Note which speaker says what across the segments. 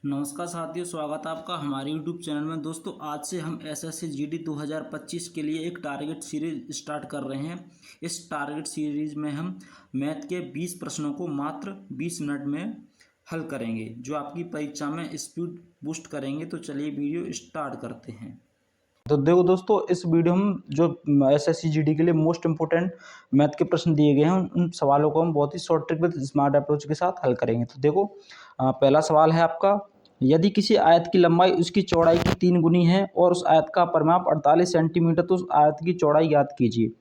Speaker 1: नमस्कार साथियों, स्वागत है आपका हमारे YouTube चैनल में। दोस्तों, आज से हम एसएससी जीडी 2025 के लिए एक टारगेट सीरीज स्टार्ट कर रहे हैं। इस टारगेट सीरीज में हम मैथ के 20 प्रश्नों को मात्र 20 मिनट में हल करेंगे, जो आपकी परीक्षा में स्पीड बूस्ट करेंगे। तो चलिए वीडियो स्टार्ट करते हैं। तो देखो दोस्तों, इस वीडियो हम जो एसएससी जीडी के लिए मोस्ट इंपोर्टेंट मैथ के प्रश्न दिए गए हैं, उन सवालों को हम बहुत ही short trick with smart approach के साथ हल करेंगे। तो देखो, पहला सवाल है आपका, यदि किसी आयत की लंबाई उसकी चौड़ाई की 3 गुनी है और उस आयत का परिमाप 48 सेंटीमीटर, तो उस आयत की चौड़ाई ज्ञात कीजिए।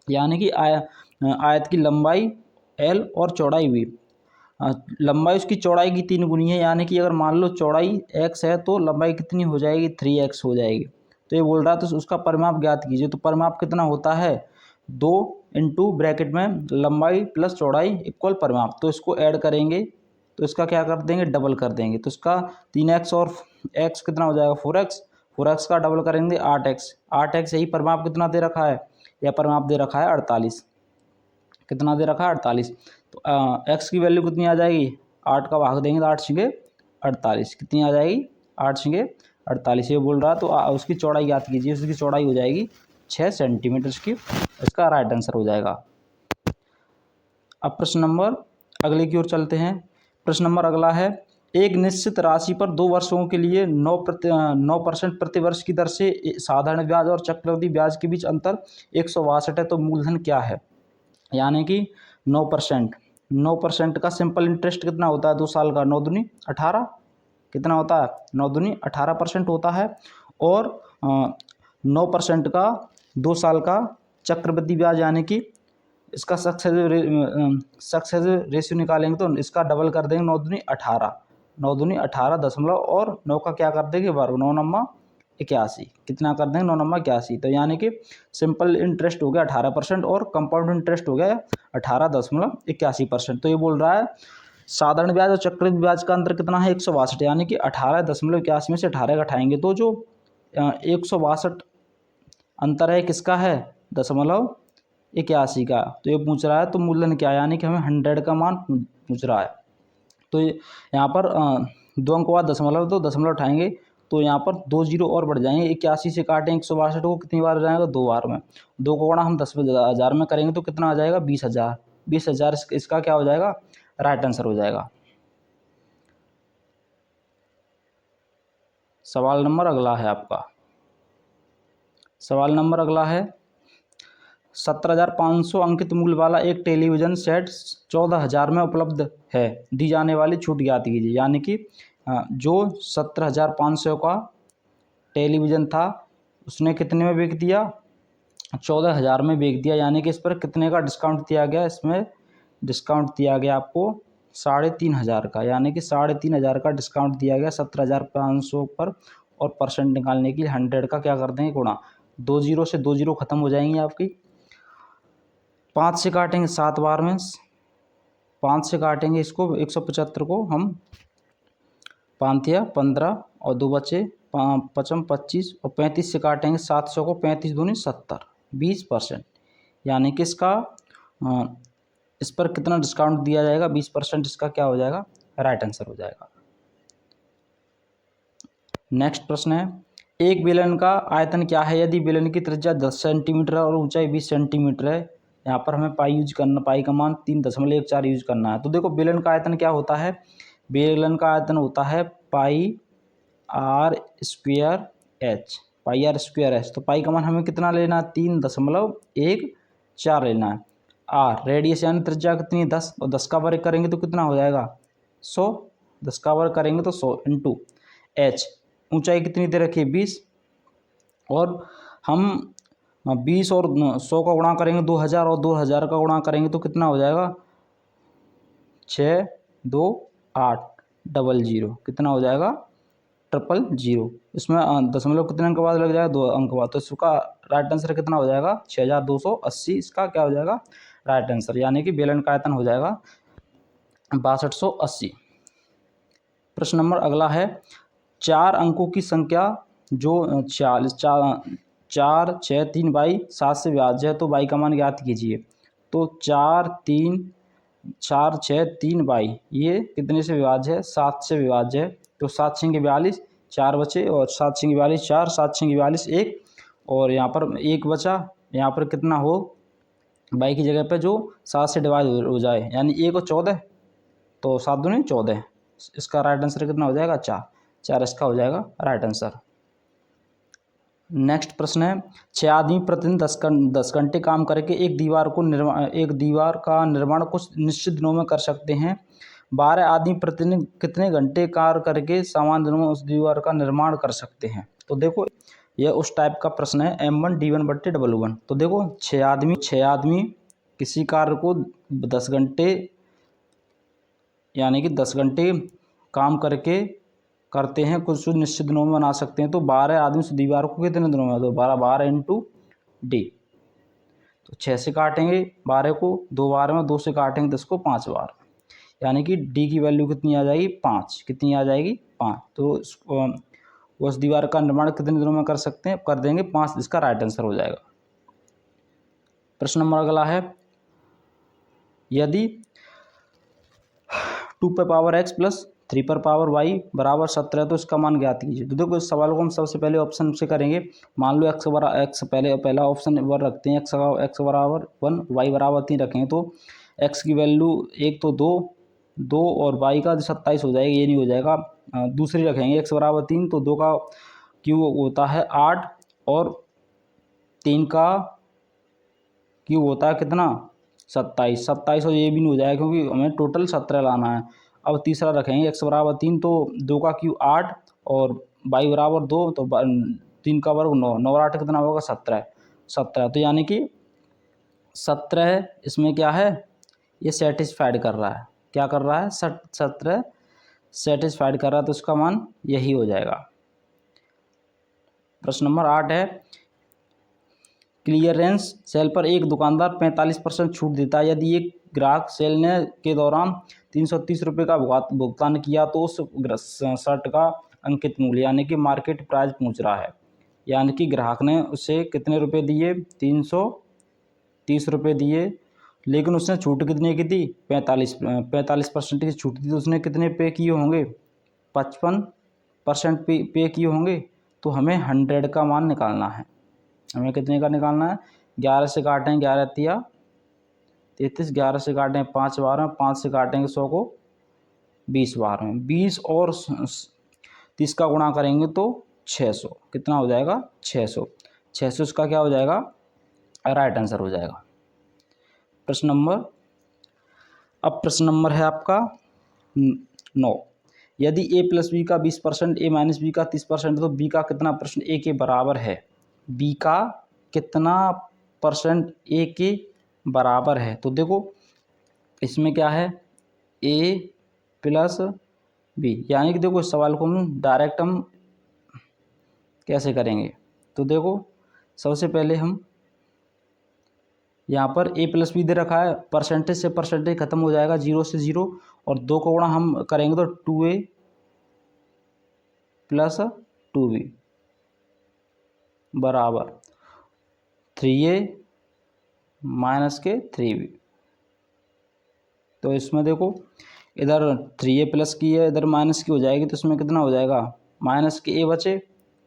Speaker 1: यानी कि आयत की लंबाई L और चौड़ाई V। लंबाई उसकी चौड़ाई की 3 गुनी है, यानी कि अगर मान लो चौड़ाई x है तो लंबाई कितनी हो जाएगी, 3x हो जाएगी। तो ये बोल रहा है तो उसका परिमाप ज्ञात कीजिए। तो परिमाप कितना होता है, 2 इंटू ब्रैकेट में लंबाई प्लस चौड़ाई इक्वल परिमाप। तो इसको ऐड करेंगे तो इसका क्या कर देंगे, डबल कर देंगे। तो इसका 3x और x कितना हो जाएगा, 4x। 4x का डबल करेंगे 8x। 8x यही परिमाप कितना दे रखा है, यह परिमाप दे रखा है 48। कितना दे रखा है, 48। तो x की वैल्यू कितनी आ जाएगी, 8 का भाग देंगे तो 8 छिंगे 48। कितनी आ जाएगी, 8 छिंगे 48। ये बोल रहा है तो उसकी चौड़ाई ज्ञात कीजिए। उसकी चौड़ाई हो जाएगी 6 सेंटीमीटर की। इसका राइट आंसर हो जाएगा। अब प्रश्न नंबर अगले की ओर चलते हैं। प्रश्न नंबर अगला है, एक निश्चित राशि पर 2 वर्षों के लिए 9% प्रति वर्ष की दर से साधारण ब्याज और चक्रवृद्धि ब्याज के बीच अंतर 162 है, तो मूलधन क्या है। यानी कि 9% का सिंपल इंटरेस्ट कितना होता है, 2 साल का, 9 दूनी 18। कितना होता है, 9 दूनी 18% होता है। और 9% का 2 साल का चक्रवृद्धि ब्याज, यानी कि इसका सक्सेस रेशियो निकालेंगे तो इसका डबल कर देंगे, 9 दूनी 18। 9 दूनी 18 दशमलव और 9 का क्या कर देंगे, वर्ग, 9 नम्मा 81। कितना कर देंगे, 9 नम्मा 81। तो यानी कि सिंपल इंटरेस्ट हो गया 18% और कंपाउंड इंटरेस्ट हो गया 18.81%। तो ये बोल रहा है साधारण ब्याज और चक्रवृद्धि ब्याज का अंतर कितना है, 162। यानी कि 18.81 में से 18 घटाएंगे तो जो 162 अंतर है किसका है, 0.81 का। तो ये पूछ रहा है तो मूलधन क्या है, यानी कि हमें 100 का मान पूछ रहा है। तो यहाँ पर 2 अंक बाद दशमलव, तो दशमलव उठाएंगे तो यहाँ पर 2 जीरो और बढ़ जाएंगे। 81 से काटें 162 को, कितनी बार जाएगा, 2 बार में। 2 को गुणा हम 10,000 में करेंगे तो कितना आ जाएगा, 20,000। 20,000 इसका क्या हो जाएगा, राइट आंसर हो जाएगा। सवाल नंबर अगला है आपका। सवाल नंबर अगला है, 17,500 अंकित मूल्य वाला एक टेलीविज़न सेट 14,000 में उपलब्ध है, दी जाने वाली छूट ज्ञात कीजिए। यानी कि जो 17,500 का टेलीविज़न था उसने कितने में बेच दिया, 14,000 में बेच दिया। यानी कि इस पर कितने का डिस्काउंट दिया गया, इसमें डिस्काउंट दिया गया आपको 3,500 का। यानी कि 3,500 का डिस्काउंट दिया गया 17,500 पर। और परसेंट निकालने के लिए 100 का क्या कर देंगे, गुणा। 2 जीरो से 2 जीरो खत्म हो जाएंगी आपकी। 5 से काटेंगे 7 बार में, 5 से काटेंगे इसको 175 को हम, 5 या 15 और 2 बचे 5 25 और 35 से काटेंगे 700 को, 35 दूनी 70, 20%। यानी कि इसका इस पर कितना डिस्काउंट दिया जाएगा, 20%। इसका क्या हो जाएगा, राइट आंसर हो जाएगा। नेक्स्ट प्रश्न है, एक बेलन का आयतन क्या है यदि बेलन की त्रिज्या 10 सेंटीमीटर है और ऊंचाई 20 सेंटीमीटर है। यहाँ पर हमें पाई यूज करना, पाई का मान 3.14 यूज करना है। तो देखो, बेलन का आयतन क्या होता है, बेलन का आयतन होता है pi R square H, pi R square H. तो पाई का मान हमें कितना लेना है, 3.14 लेना है। आर रेडियस यानी त्रिज्या कितनी है, 10, और 10 का वर्ग करेंगे तो कितना हो जाएगा, 100। 10 का वर्ग करेंगे तो 100 इंटू एच, ऊंचाई कितनी दे रखी है, 20। और हम 20 और 100 का गुणा करेंगे 2,000 और 2,000 का गुणा करेंगे तो कितना हो जाएगा, 6 2 8 00, कितना हो जाएगा, 000। इसमें दशमलव कितने अंक बाद लग जाएगा, 2 अंक बाद। तो इसका राइट आंसर कितना हो जाएगा, 6,280। इसका क्या हो जाएगा, राइट आंसर। यानी कि बेलन का आयतन हो जाएगा 6280। प्रश्न नंबर अगला है, 4 अंकों की संख्या जो 4 6 3 बाई 7 से विभाज्य है, तो बाई का मान ज्ञात कीजिए। तो 4 6 3 बाई ये कितने से विभाज्य है, 7 से विभाज्य है। तो 7 6 42, 4 बचे और 7 6 42 4, 7 6 42 1 और यहाँ पर 1 बचा। यहाँ पर कितना हो बाई की जगह पे जो 7 से डिवाइड हो जाए, यानी 1 और 14, तो 7 दूनी 14। इसका राइट आंसर कितना हो जाएगा 4, 4 इसका हो जाएगा राइट आंसर। नेक्स्ट प्रश्न है, 6 आदमी प्रतिदिन 10 घंटे काम करके एक दीवार का निर्माण कुछ निश्चित दिनों में कर सकते हैं। 12 आदमी प्रतिदिन कितने घंटे कार्य करके समान दिनों में उस दीवार का निर्माण कर सकते हैं। तो देखो यह उस टाइप का प्रश्न है M1 D1 बट्टे W1। तो देखो 6 आदमी किसी कार्य को 10 घंटे यानी कि 10 घंटे काम करके करते हैं, कुछ निश्चित दिनों में बना सकते हैं। तो 12 आदमी उस दीवार को कितने दिनों में, तो 12 इंटू डी, तो 6 से काटेंगे 12 को 2 बार में, 2 से काटेंगे 10 को 5 बार, यानी कि डी की वैल्यू कितनी आ जाएगी 5, कितनी आ जाएगी 5। तो उस दीवार का निर्माण कितने दिनों में कर सकते हैं, कर देंगे 5, इसका राइट आंसर हो जाएगा। प्रश्न नंबर अगला है, यदि 2 पर पावर x प्लस 3 पर पावर y बराबर 17 तो इसका मान ज्ञात कीजिए। तो देखो इस सवाल को हम सबसे पहले ऑप्शन से करेंगे। मान लो x पहला ऑप्शन 1 रखते हैं, x बराबर 1 y बराबर 3 रखेंगे, तो x की वैल्यू एक तो 2 और y का 27 हो जाएगा, ये नहीं हो जाएगा। दूसरी रखेंगे x बराबर 3, तो 2 का क्यूब होता है 8 और 3 का क्यूब होता है कितना 27 और ये भी नहीं हो जाएगा क्योंकि हमें टोटल 17 लाना है। अब तीसरा रखेंगे x बराबर 3, तो 2 का क्यूब 8 और y बराबर 2, तो 3 का वर्ग 9, 9 और 8 कितना होगा 17। तो यानी कि 17 इसमें क्या है, ये सेटिस्फाइड कर रहा है, क्या कर रहा है 17 सेटिस्फाइड कर रहा है, तो इसका मान यही हो जाएगा। प्रश्न नंबर 8 है, क्लियरेंस सेल पर एक दुकानदार 45% छूट देता है। यदि एक ग्राहक सेल ने के दौरान 330 रुपये का भुगतान किया तो उस शर्ट का अंकित मूल्य यानी कि मार्केट प्राइस पूछ रहा है। यानी कि ग्राहक ने उसे कितने रुपए दिए, 330 रुपये दिए, लेकिन उसने छूट कितने की दी, 45% की छूट दी, तो उसने कितने पे किए होंगे, 55% पे किए होंगे। तो हमें 100 का मान निकालना है। हमें कितने का निकालना है, 11 से काटेंगे 11 तिया 33, 11 से काटेंगे 5 बार में, 5 से काटेंगे 100 को 20 बार में, 20 और 30 का गुणा करेंगे तो 600, कितना हो जाएगा 600 इसका क्या हो जाएगा राइट आंसर हो जाएगा। प्रश्न नंबर है आपका 9, यदि a प्लस बी का 20%, a माइनस बी का 30%, तो b का कितना परसेंट a के बराबर है, b का कितना परसेंट a के बराबर है। तो देखो इसमें क्या है a प्लस b, यानी कि देखो इस सवाल को हम डायरेक्ट हम कैसे करेंगे। तो देखो सबसे पहले हम यहाँ पर a प्लस बी दे रखा है, परसेंटेज से परसेंटेज खत्म हो जाएगा, 0 से 0, और 2 का गुणा हम करेंगे तो 2a प्लस 2b बराबर 3a माइनस के 3b। तो इसमें देखो इधर 3a प्लस की है, इधर माइनस की हो जाएगी, तो इसमें कितना हो जाएगा माइनस के a बचे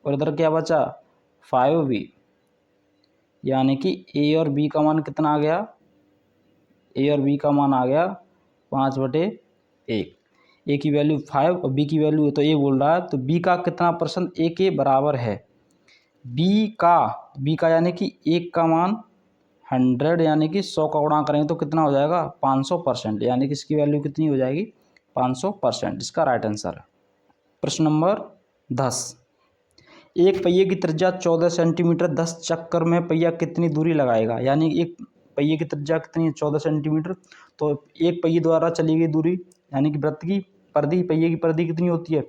Speaker 1: और इधर क्या बचा 5b, यानी कि a और b का मान कितना आ गया, a और b का मान आ गया 5/1। a की वैल्यू 5 और b की वैल्यू तो a बोल रहा है, तो b का कितना परसेंट a के बराबर है, b का यानी कि 1 का मान 100, यानी कि 100 का गुणा करेंगे तो कितना हो जाएगा 500%, यानी कि इसकी वैल्यू कितनी हो जाएगी 500%, इसका राइट आंसर है। प्रश्न नंबर 10, एक पहिए की त्रिज्या 14 सेंटीमीटर, 10 चक्कर में पहिया कितनी दूरी लगाएगा। यानी एक पहिए की त्रिज्या कितनी है 14 सेंटीमीटर, तो एक पहिए द्वारा चली गई दूरी यानी कि वृत्त की परिधि, पहिए की परिधि कितनी होती है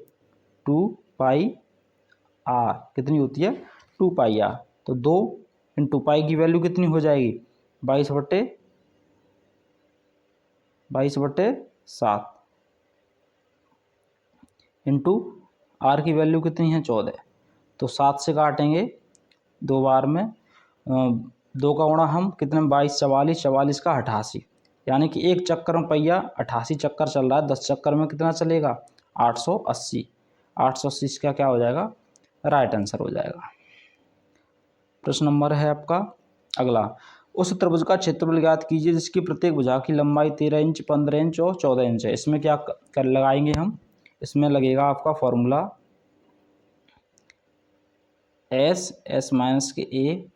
Speaker 1: 2πr, कितनी होती है 2πr। तो 2 इंटू पाई की वैल्यू कितनी हो जाएगी 22/7 इंटू आर की वैल्यू कितनी है 14, तो 7 से काटेंगे 2 बार में, 2 का गुणा हम कितने 22 44 का 88, यानी कि एक चक्कर में पहिया 88 चक्कर चल रहा है, 10 चक्कर में कितना चलेगा 880, 880 इसका क्या हो जाएगा, राइट आंसर हो जाएगा। प्रश्न नंबर है आपका अगला, उस त्रिभुज का क्षेत्रफल ज्ञात कीजिए जिसकी प्रत्येक भुजा की लंबाई 13 इंच, 15 इंच और 14 इंच है। इसमें क्या कर लगाएंगे हम, इसमें लगेगा आपका फॉर्मूला एस माइनस के ए,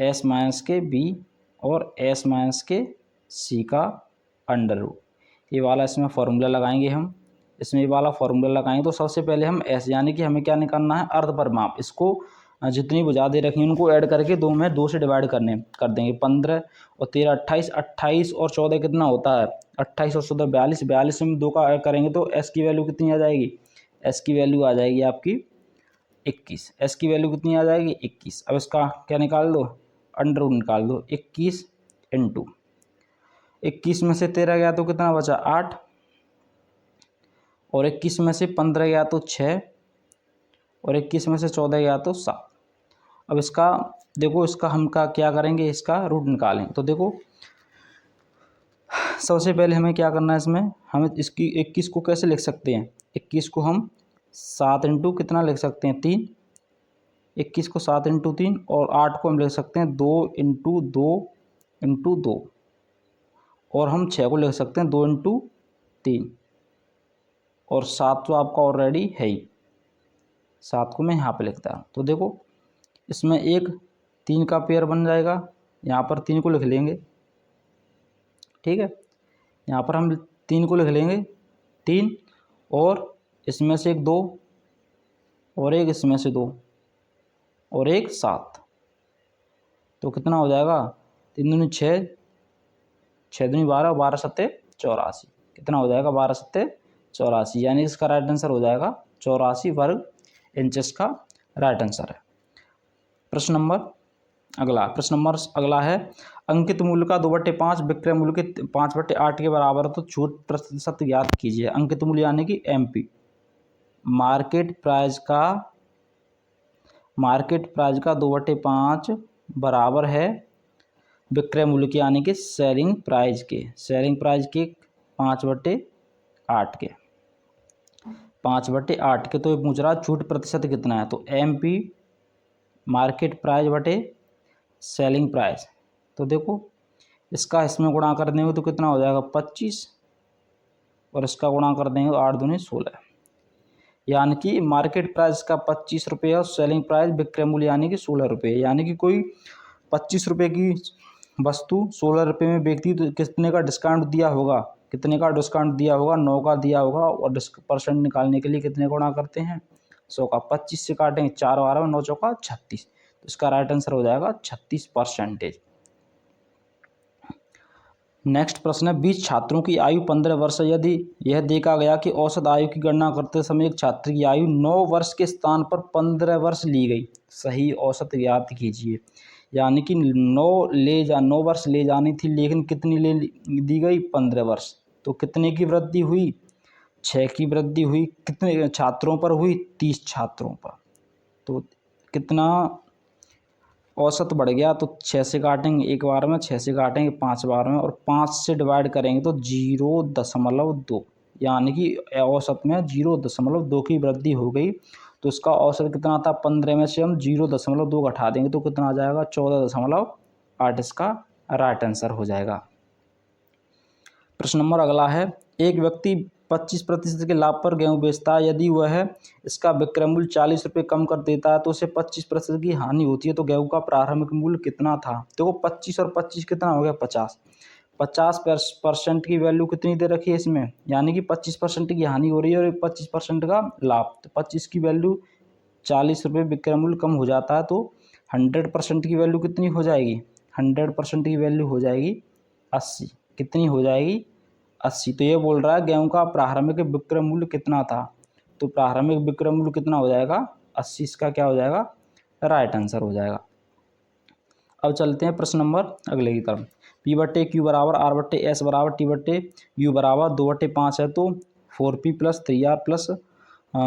Speaker 1: एस माइनस के बी और एस माइनस के सी का अंडर रूट, ये वाला इसमें फॉर्मूला लगाएंगे हम। इसमें ये वाला फॉर्मूला लगाएंगे तो सबसे पहले हम एस यानी कि हमें क्या निकालना है, अर्धपरिमाप। इसको जितनी भुजा दे रखी हैं उनको ऐड करके दो से डिवाइड कर देंगे। 15 और 13 28, 28 और 14 कितना होता है, 28 और 14 42, 42 में 2 का ऐड करेंगे तो एस की वैल्यू कितनी आ जाएगी, एस की वैल्यू आ जाएगी आपकी 21। एस की वैल्यू कितनी आ जाएगी 21। अब इसका क्या निकाल दो, अंडर रूट निकाल दो। 21 इंटू 21 में से 13 गया तो कितना बचा 8, और 21 में से 15 गया तो 6, और 21 में से 14 गया तो 7। अब इसका देखो, इसका हम क्या करेंगे, इसका रूट निकालेंगे। तो देखो सबसे पहले हमें क्या करना है, इसमें हम इसकी 21 को कैसे लिख सकते हैं, 21 को हम 7 इंटू कितना लिख सकते हैं 3, 21 को 7 इंटू 3, और 8 को हम लिख सकते हैं 2 इंटू 2 इंटू 2, और हम 6 को लिख सकते हैं 2 इंटू 3, और 7 तो आपका ऑलरेडी है ही, 7 को मैं यहाँ पे लिखता हूँ। तो देखो इसमें एक 3 का पेयर बन जाएगा, यहाँ पर 3 को लिख लेंगे, ठीक है, यहाँ पर हम 3 को लिख लेंगे 3, और इसमें से एक 2, और एक इसमें से 2, और एक 7, तो कितना हो जाएगा 3 दूनी 6, 6 दूनी 12, 12 सत्ते 84, कितना हो जाएगा 12 सत्ते 84, यानी इसका राइट आंसर हो जाएगा 84 वर्ग इंचेस का राइट आंसर है। प्रश्न नंबर अगला है, अंकित मूल्य का 2/5 विक्रय मूल्य के 5/8 के बराबर है तो छूट प्रतिशत ज्ञात कीजिए। अंकित मूल्य यानी कि एमपी, मार्केट प्राइस का 2/5 बराबर है विक्रय मूल्य के यानी कि सेलिंग प्राइस के 5/8 के 5/8 के। तो ये पूछ रहा छूट प्रतिशत कितना है, तो एमपी मार्केट प्राइस बटे सेलिंग प्राइस। तो देखो इसका इसमें गुणा कर देंगे तो कितना हो जाएगा 25, और इसका गुणा कर देंगे 8 दूनी 16, यानी कि मार्केट प्राइस का 25 रुपये और सेलिंग प्राइस विक्रय मूल्य यानी कि 16 रुपये, यानी कि कोई 25 रुपये की वस्तु 16 रुपये में बेचती तो कितने का डिस्काउंट दिया होगा, 9 का दिया होगा, और परसेंट निकालने के लिए कितने गुणा करते हैं 100 का, 25 से काटेंगे 4 12 9 चौका 36, तो इसका राइट आंसर हो जाएगा 36%। नेक्स्ट प्रश्न है, 20 छात्रों की आयु 15 वर्ष है। यदि यह देखा गया कि औसत आयु की गणना करते समय एक छात्र की आयु 9 वर्ष के स्थान पर 15 वर्ष ली गई, सही औसत ज्ञात कीजिए। यानी कि 9 वर्ष ले जानी थी, लेकिन कितनी ले दी गई 15 वर्ष, तो कितने की वृद्धि हुई 6 की वृद्धि हुई, कितने छात्रों पर हुई 30 छात्रों पर, तो कितना औसत बढ़ गया, तो 6 से काटेंगे एक बार में, 6 से काटेंगे 5 बार में, और 5 से डिवाइड करेंगे तो 0.2, यानी कि औसत में 0.2 की वृद्धि हो गई। तो इसका औसत कितना था 15 में से हम 0.2 घटा देंगे तो कितना आ जाएगा 14.8, इसका राइट आंसर हो जाएगा। प्रश्न नंबर अगला है, एक व्यक्ति 25% के लाभ पर गेहूं बेचता है, यदि वह इसका विक्रय मूल्य 40 रुपये कम कर देता है तो उसे 25% की हानि होती है, तो गेहूं का प्रारंभिक मूल्य कितना था। देखो 25 और 25 कितना हो गया 50, 50% की वैल्यू कितनी दे रखी है इसमें, यानी कि 25% की हानि हो रही है और 25% का लाभ, तो 25 की वैल्यू 40 रुपये विक्रय मूल्य कम हो जाता है, तो 100% की वैल्यू कितनी हो जाएगी, 100% की वैल्यू हो जाएगी 80, कितनी हो जाएगी 80। तो ये बोल रहा है गेहूं का प्रारंभिक विक्रय मूल्य कितना था, तो प्रारंभिक विक्रय मूल्य कितना हो जाएगा 80, इसका क्या हो जाएगा राइट आंसर हो जाएगा। अब चलते हैं प्रश्न नंबर अगले की तरफ, P/Q बराबर R/S बराबर T/U बराबर 2/5 है, तो 4P + 3R +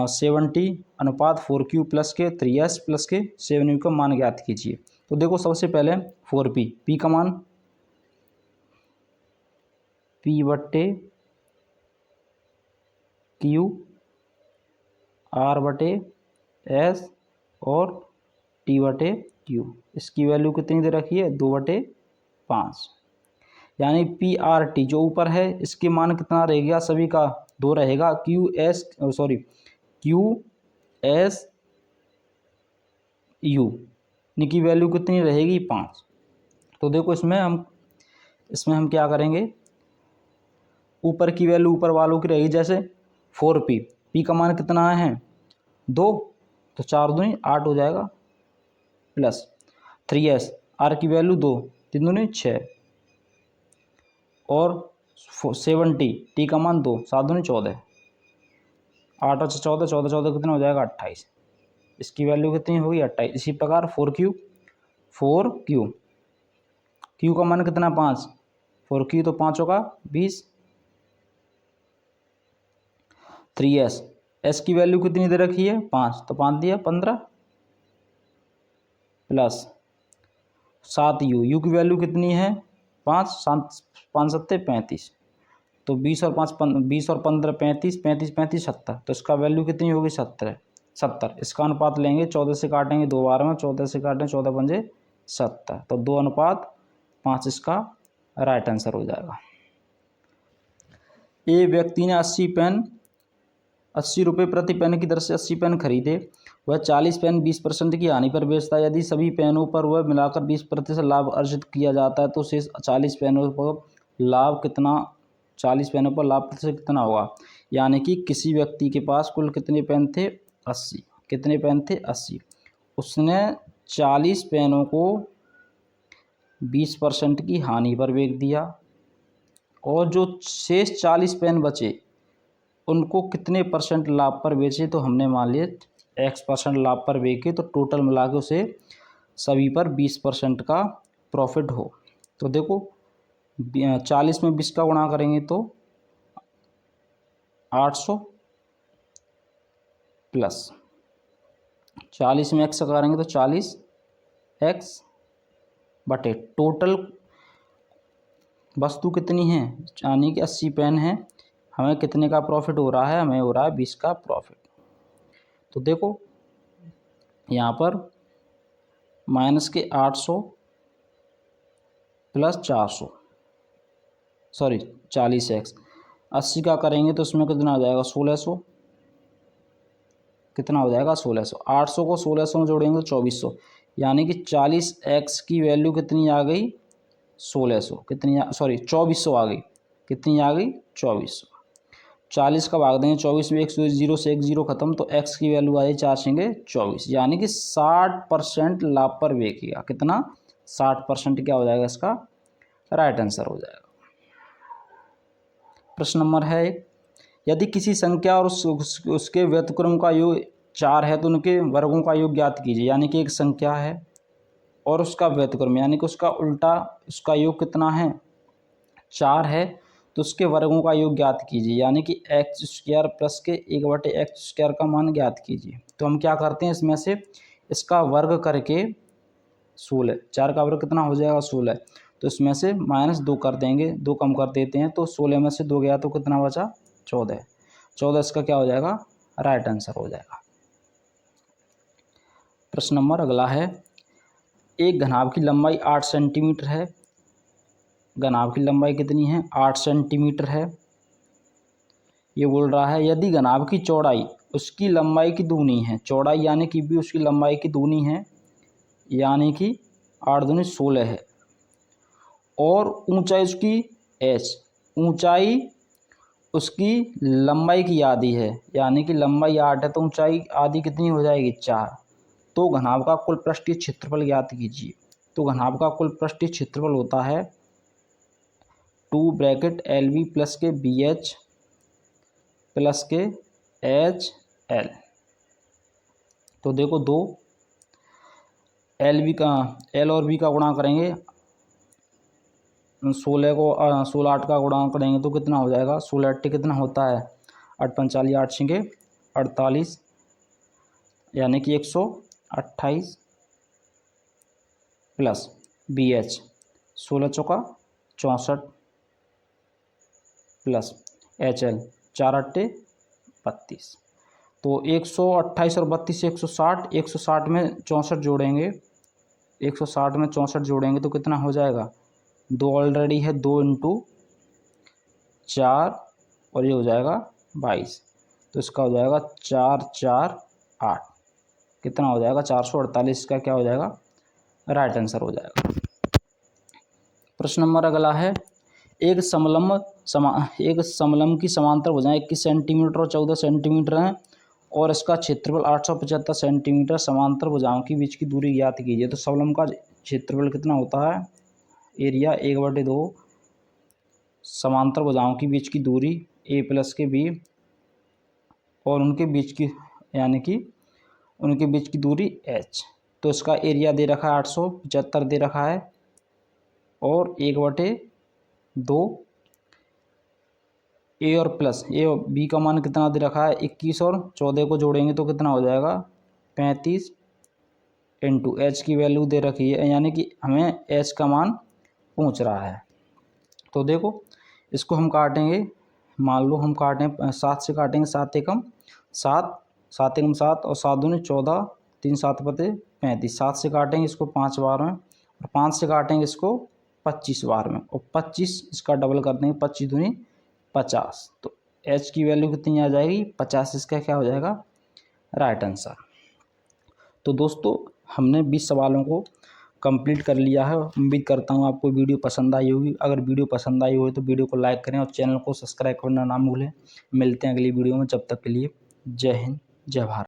Speaker 1: 70 अनुपात 4Q प्लस के 3S प्लस के 7U का मान ज्ञात कीजिए। तो देखो सबसे पहले 4P, P का मान P/Q आर बटे एस और टी बटे क्यू। इसकी वैल्यू कितनी दे रखी है, 2/5। यानी पी आर टी जो ऊपर है इसके मान कितना रहेगा, सभी का 2 रहेगा। क्यू एस यू की वैल्यू कितनी रहेगी, 5। तो देखो इसमें हम क्या करेंगे, ऊपर की वैल्यू ऊपर वालों की रहेगी, जैसे 4p, पी का मान कितना है 2, तो 4 दूनी 8 हो जाएगा, प्लस 3s, आर की वैल्यू 2, 3 दूनी 6 और 70, टी का मान 2, 7 दूनी 14, 8 और 14, 14 14 कितना हो जाएगा 28। इसकी वैल्यू कितनी होगी 28। इसी प्रकार 4q क्यू का मान कितना 5, 4q तो 5 होगा 20। 3s, एस की वैल्यू कितनी दे रखी है 5, तो 5 दिया 15, प्लस 7u की वैल्यू कितनी है 5, 5 7 35, तो 20 और 15 35, 35 35 70, तो इसका वैल्यू कितनी होगी 70। इसका अनुपात लेंगे, 14 से काटेंगे 2 बार में, 14 से काटेंगे 14 पंजे 70, तो 2:5 इसका राइट आंसर हो जाएगा। ए व्यक्ति ने 80 रुपये प्रति पेन की दर से 80 पेन खरीदे। वह 40 पेन 20% की हानि पर बेचता है। यदि सभी पेनों पर वह मिलाकर 20% लाभ अर्जित किया जाता है तो शेष 40 पेनों पर लाभ कितना, 40 पेनों पर लाभ प्रतिशत कितना होगा। यानी कि किसी व्यक्ति के पास कुल कितने पेन थे 80, कितने पेन थे 80, उसने 40 पेनों को 20% की हानि पर बेच दिया और जो शेष 40 पेन बचे उनको कितने परसेंट लाभ पर बेचे, तो हमने मान लिया x% लाभ पर बेचे, तो टोटल मिला के उसे सभी पर 20% का प्रॉफिट हो। तो देखो 40 में 20 का गुणा करेंगे तो 800 प्लस 40 में x करेंगे तो 40x बटे टोटल वस्तु कितनी है, यानी कि 80 पेन है, हमें कितने का प्रॉफिट हो रहा है, हमें हो रहा है 20 का प्रॉफिट। तो देखो यहाँ पर माइनस के 800 प्लस 400 40x 80 का करेंगे तो उसमें कितना हो जाएगा 1600, कितना हो जाएगा 1600। 800 को 1600 में जोड़ेंगे तो 2400, यानी कि 40x की वैल्यू कितनी आ गई 1600, 2400 आ गई, कितनी आ गई 2400। 40 का भाग देंगे 24 में, 0 से 1 0 खत्म, तो x की वैल्यू आई 4×24, यानी कि 60% लाभ पर बेचेगा। कितना 60% क्या हो जाएगा, इसका राइट आंसर हो जाएगा। प्रश्न नंबर है 1, यदि किसी संख्या और उसके व्युत्क्रम का योग 4 है तो उनके वर्गों का योग ज्ञात कीजिए। यानी कि एक संख्या है और उसका व्युत्क्रम यानी कि उसका उल्टा, उसका योग कितना है 4 है, तो उसके वर्गों का योग ज्ञात कीजिए। यानी कि x² प्लस के 1/x² का मान ज्ञात कीजिए। तो हम क्या करते हैं, इसमें से इसका वर्ग करके 16, 4 का वर्ग कितना हो जाएगा 16, तो इसमें से -2 कर देंगे, 2 कम कर देते हैं, तो 16 में से 2 गया तो कितना बचा 14, 14 इसका क्या हो जाएगा राइट आंसर हो जाएगा। प्रश्न नंबर अगला है, एक घनाभ की लंबाई 8 सेंटीमीटर है। घनाभ की लंबाई कितनी है 8 सेंटीमीटर है। ये बोल रहा है यदि घनाभ की चौड़ाई उसकी लंबाई की दूनी है, चौड़ाई यानी कि भी उसकी लंबाई की दूनी है, यानी कि 8 दूनी 16 है, और ऊंचाई उसकी h, ऊंचाई उसकी लंबाई की आधी है, यानी कि लंबाई 8 है तो ऊंचाई आधी कितनी हो जाएगी 4, तो घनाभ का कुल पृष्ठीय क्षेत्रफल ज्ञात कीजिए। तो घनाभ का कुल पृष्ठीय क्षेत्रफल होता है 2 प्लस के BH प्लस के HL। तो देखो 2 LB का L और B का गुणा करेंगे, 16 को 16 8 का गुणा करेंगे तो कितना हो जाएगा 16 8 कितना होता है 8 45 8 6 48, यानी कि 128 प्लस BH 16 चौका 64 प्लस HL 4 8 32। तो 128 और 32 से 160, 160 में 64 जोड़ेंगे, 160 में 64 जोड़ेंगे तो कितना हो जाएगा, 2 ऑलरेडी है, 2 इंटू 4 और ये हो जाएगा 22, तो इसका हो जाएगा 4 4 8, कितना हो जाएगा 448 का क्या हो जाएगा, राइट आंसर हो जाएगा। प्रश्न नंबर अगला है, एक समलंब की समांतर भुजाएं 21 सेंटीमीटर और 14 सेंटीमीटर हैं और इसका क्षेत्रफल 875 सेंटीमीटर, समांतर भुजाओं के बीच की दूरी ज्ञात कीजिए। तो समलंब का क्षेत्रफल कितना होता है, एरिया 1/2, समांतर भुजाओं के बीच की दूरी a प्लस के b और उनके बीच की यानी कि उनके बीच की दूरी h। तो इसका एरिया दे रखा है 875 दे रखा है और 1/2 ए और प्लस ए और बी का मान कितना दे रखा है 21 और 14 को जोड़ेंगे तो कितना हो जाएगा 35 इंटू एच की वैल्यू दे रखी है, यानी कि हमें एच का मान पूछ रहा है। तो देखो इसको हम काटेंगे, मान लो हम काटें 7 से काटेंगे, 7 एकम 7, 7 एकम 7 और 7 दूनी 14, 3 7 पते 35, 7 से काटेंगे इसको 5 बार में और 5 से काटेंगे इसको 25 बार में और 25 इसका डबल कर देंगे, 25 दूनी 50, तो एच की वैल्यू कितनी आ जाएगी 50, इसका क्या हो जाएगा राइट आंसर। तो दोस्तों हमने 20 सवालों को कंप्लीट कर लिया है। उम्मीद करता हूँ आपको वीडियो पसंद आई होगी। अगर वीडियो पसंद आई हो तो वीडियो को लाइक करें और चैनल को सब्सक्राइब करना ना भूलें। मिलते हैं अगली वीडियो में, जब तक के लिए जय हिंद जय भारत।